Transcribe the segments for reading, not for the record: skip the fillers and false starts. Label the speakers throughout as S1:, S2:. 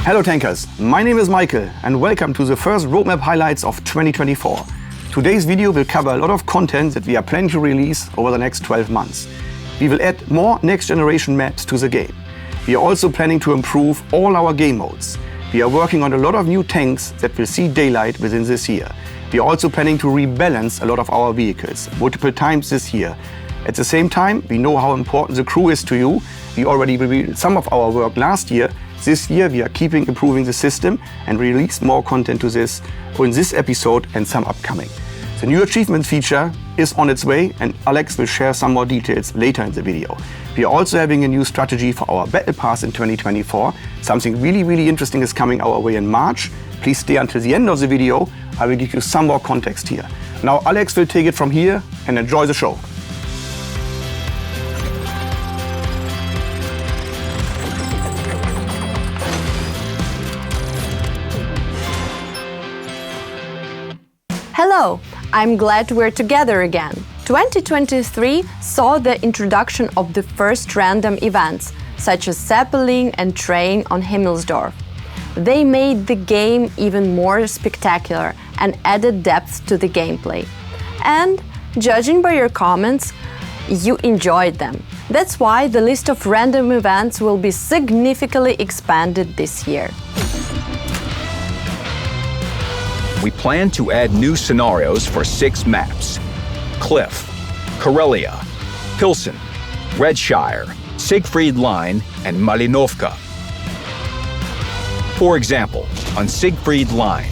S1: Hello tankers, my name is Michael and welcome to the first roadmap highlights of 2024. Today's video will cover a lot of content that we are planning to release over the next 12 months. We will add more next generation maps to the game. We are also planning to improve all our game modes. We are working on a lot of new tanks that will see daylight within this year. We are also planning to rebalance a lot of our vehicles multiple times this year. At the same time, we know how important the crew is to you. We already revealed some of our work last year. This year we are keeping improving the system and release more content to this in this episode and some upcoming. The new achievement feature is on its way and Alex will share some more details later in the video. We are also having a new strategy for our Battle Pass in 2024. Something really interesting is coming our way in March. Please stay until the end of the video. I will give you some more context here. Now Alex will take it from here and enjoy the show.
S2: Hello, I'm glad we're together again. 2023 saw the introduction of the first random events, such as Zeppelin and Train on Himmelsdorf. They made the game even more spectacular and added depth to the gameplay. And, judging by your comments, you enjoyed them. That's why the list of random events will be significantly expanded this year.
S3: We plan to add new scenarios for 6 maps: Cliff, Karelia, Pilsen, Redshire, Siegfried Line, and Malinovka. For example, on Siegfried Line,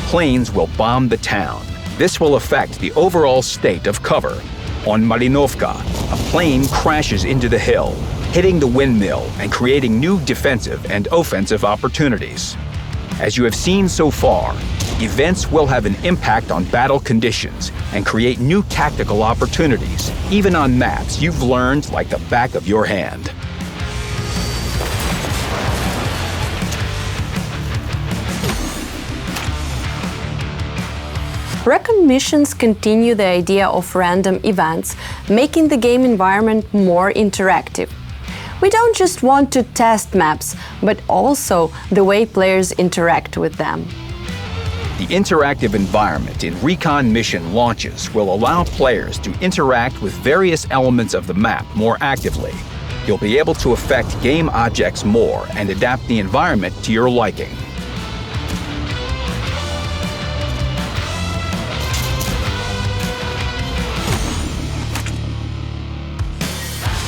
S3: planes will bomb the town. This will affect the overall state of cover. On Malinovka, a plane crashes into the hill, hitting the windmill and creating new defensive and offensive opportunities. As you have seen so far, events will have an impact on battle conditions and create new tactical opportunities, even on maps you've learned like the back of your hand.
S2: Recon Missions continue the idea of random events, making the game environment more interactive. We don't just want to test maps, but also the way players interact with them.
S3: The interactive environment in Recon Mission launches will allow players to interact with various elements of the map more actively. You'll be able to affect game objects more and adapt the environment to your liking.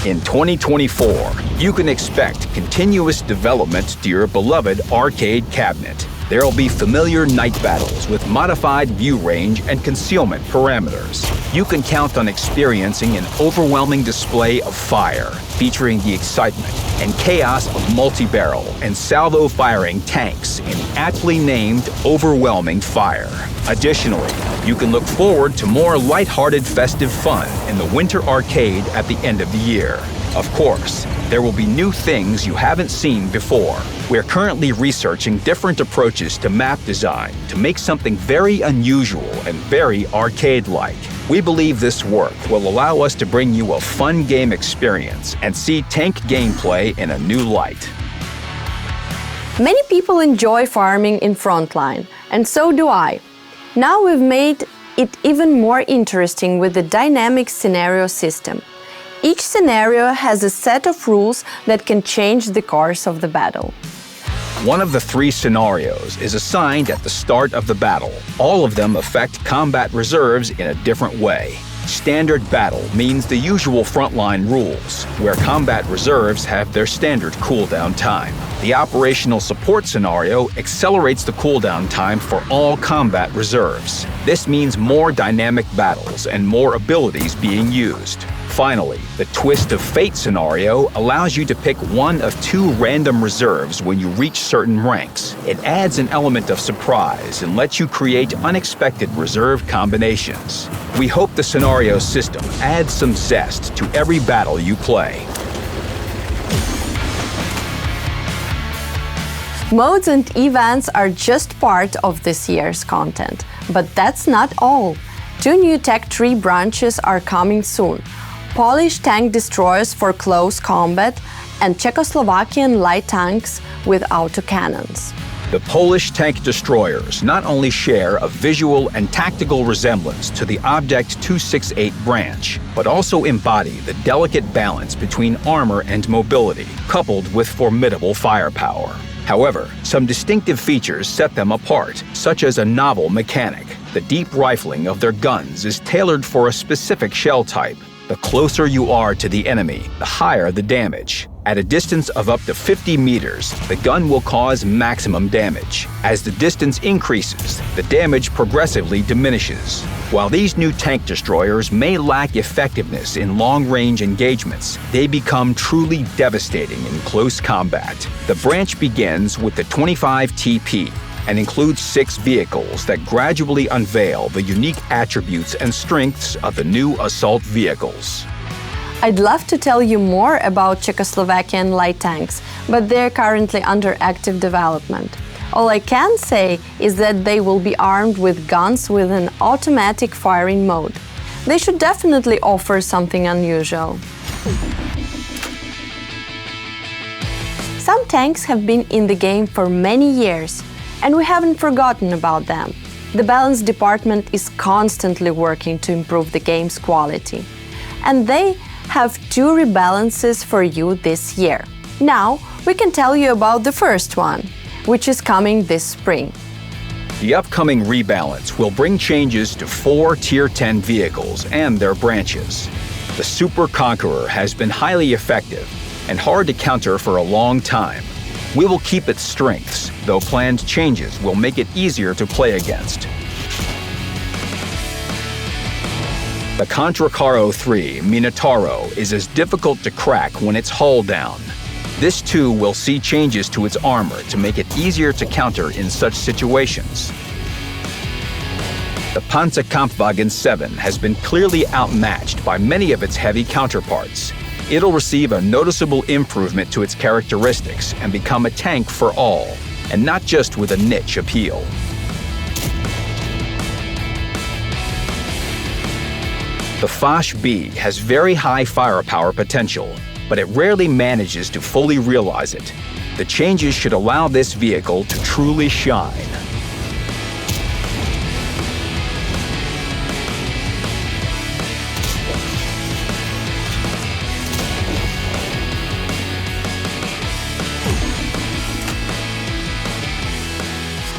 S3: In 2024, you can expect continuous development to your beloved arcade cabinet. There will be familiar night battles with modified view range and concealment parameters. You can count on experiencing an overwhelming display of fire, featuring the excitement and chaos of multi-barrel and salvo-firing tanks in the aptly named Overwhelming Fire. Additionally, you can look forward to more lighthearted festive fun in the Winter Arcade at the end of the year. Of course, there will be new things you haven't seen before. We're currently researching different approaches to map design to make something very unusual and very arcade-like. We believe this work will allow us to bring you a fun game experience and see tank gameplay in a new light.
S2: Many people enjoy farming in Frontline, and so do I. Now we've made it even more interesting with the dynamic scenario system. Each scenario has a set of rules that can change the course of the battle.
S3: One of the 3 scenarios is assigned at the start of the battle. All of them affect combat reserves in a different way. Standard battle means the usual frontline rules, where combat reserves have their standard cooldown time. The operational support scenario accelerates the cooldown time for all combat reserves. This means more dynamic battles and more abilities being used. Finally, the Twist of Fate scenario allows you to pick one of 2 random reserves when you reach certain ranks. It adds an element of surprise and lets you create unexpected reserve combinations. We hope the scenario system adds some zest to every battle you play.
S2: Modes and events are just part of this year's content, but that's not all. 2 new tech tree branches are coming soon: polished tank destroyers for close combat and Czechoslovakian light tanks with autocannons.
S3: The Polish tank destroyers not only share a visual and tactical resemblance to the Object 268 branch, but also embody the delicate balance between armor and mobility, coupled with formidable firepower. However, some distinctive features set them apart, such as a novel mechanic. The deep rifling of their guns is tailored for a specific shell type. The closer you are to the enemy, the higher the damage. At a distance of up to 50 meters, the gun will cause maximum damage. As the distance increases, the damage progressively diminishes. While these new tank destroyers may lack effectiveness in long-range engagements, they become truly devastating in close combat. The branch begins with the 25 TP and includes 6 vehicles that gradually unveil the unique attributes and strengths of the new assault vehicles.
S2: I'd love to tell you more about Czechoslovakian light tanks, but they're currently under active development. All I can say is that they will be armed with guns with an automatic firing mode. They should definitely offer something unusual. Some tanks have been in the game for many years, and we haven't forgotten about them. The balance department is constantly working to improve the game's quality. And they have 2 rebalances for you this year. Now, we can tell you about the first one, which is coming this spring.
S3: The upcoming rebalance will bring changes to 4 Tier 10 vehicles and their branches. The Super Conqueror has been highly effective and hard to counter for a long time. We will keep its strengths, though planned changes will make it easier to play against. The Contracaro 3 Minotauro is as difficult to crack when it's hull down. This too will see changes to its armor to make it easier to counter in such situations. The Panzerkampfwagen 7 has been clearly outmatched by many of its heavy counterparts. It'll receive a noticeable improvement to its characteristics and become a tank for all, and not just with a niche appeal. The Foch B has very high firepower potential, but it rarely manages to fully realize it. The changes should allow this vehicle to truly shine.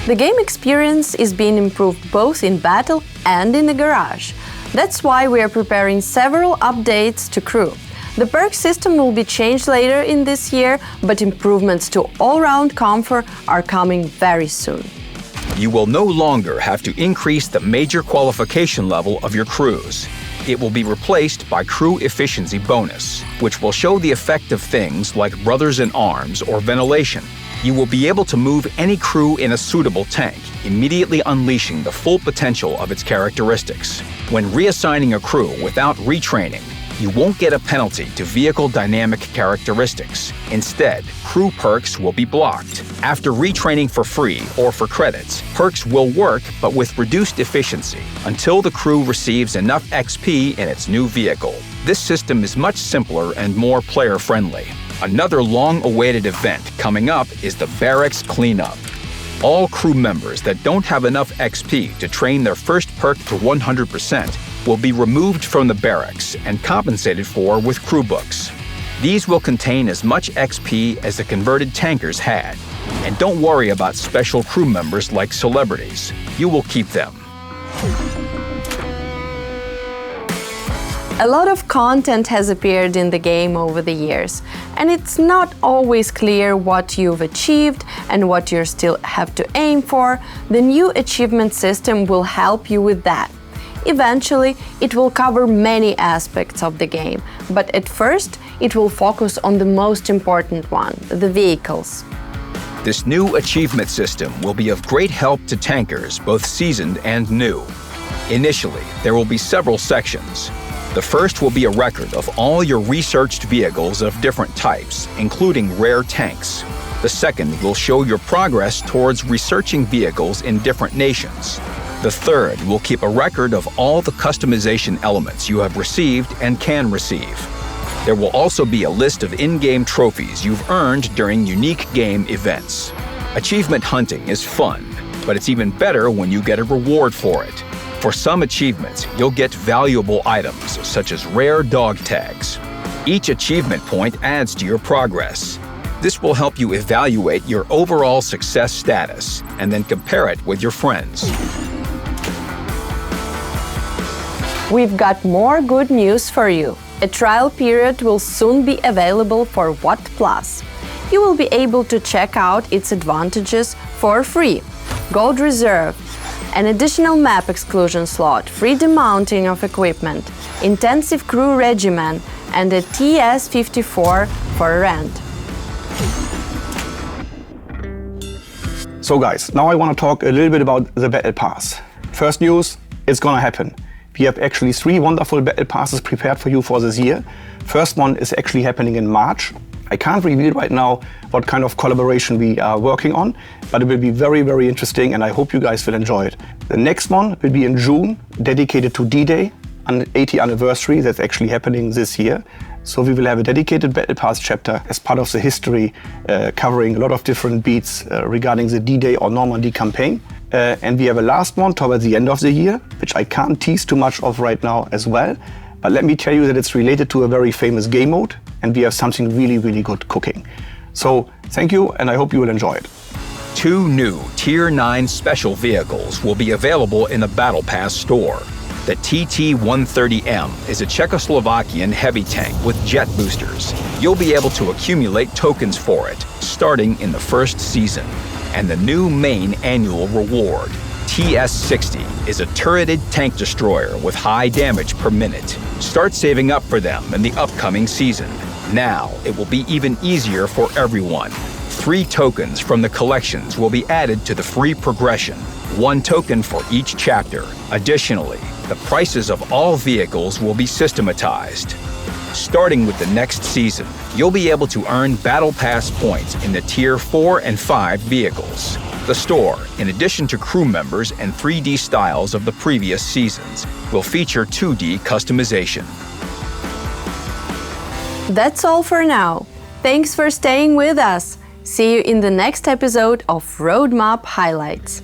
S2: The game experience is being improved both in battle and in the garage. That's why we are preparing several updates to crew. The perk system will be changed later in this year, but improvements to all-round comfort are coming very soon.
S3: You will no longer have to increase the major qualification level of your crews. It will be replaced by Crew Efficiency Bonus, which will show the effect of things like Brothers in Arms or ventilation. You will be able to move any crew in a suitable tank, immediately unleashing the full potential of its characteristics. When reassigning a crew without retraining, you won't get a penalty to vehicle dynamic characteristics. Instead, crew perks will be blocked. After retraining for free or for credits, perks will work but with reduced efficiency until the crew receives enough XP in its new vehicle. This system is much simpler and more player-friendly. Another long-awaited event coming up is the Barracks Cleanup. All crew members that don't have enough XP to train their first perk to 100% will be removed from the barracks and compensated for with crew books. These will contain as much XP as the converted tankers had. And don't worry about special crew members like celebrities. You will keep them.
S2: A lot of content has appeared in the game over the years, and it's not always clear what you've achieved and what you still have to aim for. The new achievement system will help you with that. Eventually, it will cover many aspects of the game, but at first, it will focus on the most important one, the vehicles.
S3: This new achievement system will be of great help to tankers, both seasoned and new. Initially, there will be several sections. The first will be a record of all your researched vehicles of different types, including rare tanks. The second will show your progress towards researching vehicles in different nations. The third will keep a record of all the customization elements you have received and can receive. There will also be a list of in-game trophies you've earned during unique game events. Achievement hunting is fun, but it's even better when you get a reward for it. For some achievements, you'll get valuable items, such as rare dog tags. Each achievement point adds to your progress. This will help you evaluate your overall success status and then compare it with your friends.
S2: We've got more good news for you. A trial period will soon be available for WoT Plus. You will be able to check out its advantages for free. Gold Reserve, an additional map exclusion slot, free demounting of equipment, intensive crew regimen, and a TS-54 for rent.
S1: So guys, now I want to talk a little bit about the Battle Pass. First news, it's gonna happen. We have actually 3 wonderful Battle Passes prepared for you for this year. First one is actually happening in March. I can't reveal right now what kind of collaboration we are working on, but it will be very, very interesting and I hope you guys will enjoy it. The next one will be in June, dedicated to D-Day, an 80th anniversary that's actually happening this year. So we will have a dedicated Battle Pass chapter as part of the history, covering a lot of different beats regarding the D-Day or Normandy campaign. And we have a last one towards the end of the year, which I can't tease too much of right now as well. But let me tell you that it's related to a very famous game mode, and we have something really, really good cooking. So thank you, and I hope you will enjoy it.
S3: 2 new Tier 9 special vehicles will be available in the Battle Pass store. The TT-130M is a Czechoslovakian heavy tank with jet boosters. You'll be able to accumulate tokens for it, starting in the first season. And the new main annual reward, TS-60, is a turreted tank destroyer with high damage per minute. Start saving up for them in the upcoming season. Now, it will be even easier for everyone. 3 tokens from the collections will be added to the free progression, 1 token for each chapter. Additionally, the prices of all vehicles will be systematized. Starting with the next season, you'll be able to earn Battle Pass points in the Tier 4 and 5 vehicles. The store, in addition to crew members and 3D styles of the previous seasons, will feature 2D customization.
S2: That's all for now. Thanks for staying with us. See you in the next episode of Roadmap Highlights.